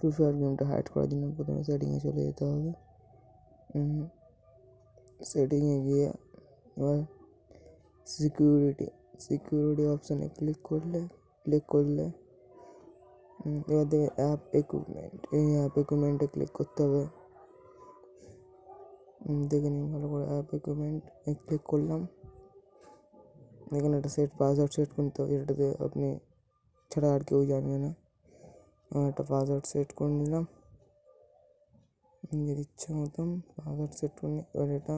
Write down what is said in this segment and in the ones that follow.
Free fire গেমটা hide করার জন্য প্রথমে সেটিংয়ে চলে যেতে হবে। সেটিংয়ে গিয়ে এবার সিকিউরিটি অপশানে ক্লিক করলে এবার দেখে অ্যাপ ইকুইপমেন্ট, এই অ্যাপ ইকুইপমেন্টে ক্লিক করতে হবে। দেখে নিন ভালো করে, অ্যাপ ইকুইপমেন্টে ক্লিক করলাম। এখানে একটা পাসওয়ার্ড সেট করতে হবে, এটাতে আপনি ছাড়া আর কেউ জানবে না। আমি একটা পাসওয়ার্ড সেট করে নিলাম, নিজের ইচ্ছা মতন পাসওয়ার্ড সেট করে নিই। এবার এটা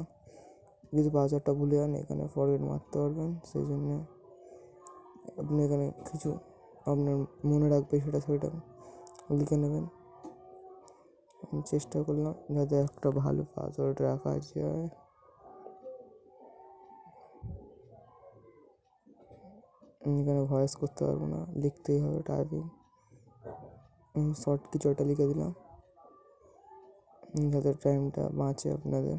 যদি পাসওয়ার্ডটা ভুলে যান এখানে ফরগেট মারতে পারবেন, সেই জন্য আপনি এখানে কিছু আপনার মনে রাখবে সেটা লিখে নেবেন। আমি চেষ্টা করলাম যাতে একটা ভালো পাসওয়ার্ড রাখা যায়। এখানে ভয়েস করতে পারবো না, লিখতেই হবে টাইপিং। শর্ট কিছু একটা লিখে দিলাম যাতে টাইমটা বাঁচে আপনাদের।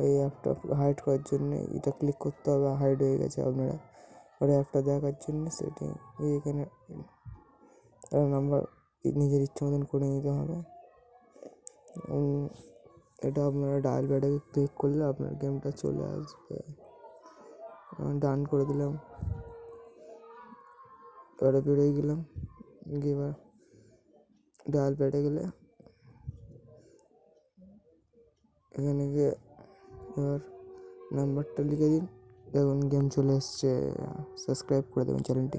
এই অ্যাপটা হাইড করার জন্য এটা ক্লিক করতে হবে, হাইড হয়ে গেছে আপনারা। ওর অ্যাপটা দেখার জন্য সেটিং এখানে নাম্বার নিজের ইচ্ছা মতন করে নিতে হবে। এটা আপনারা ডায়াল প্যাডে ক্লিক করলে আপনার গেমটা চলে আসবে। ডান করে দিলাম, এবারে বেরিয়ে গেলাম। এবার ডায়াল প্যাডে গেলে এখানে গিয়ে এবার নাম্বারটা লিখে দিন, দেখুন গেম চলে এসছে। সাবস্ক্রাইব করে দেবেন চ্যানেলটি।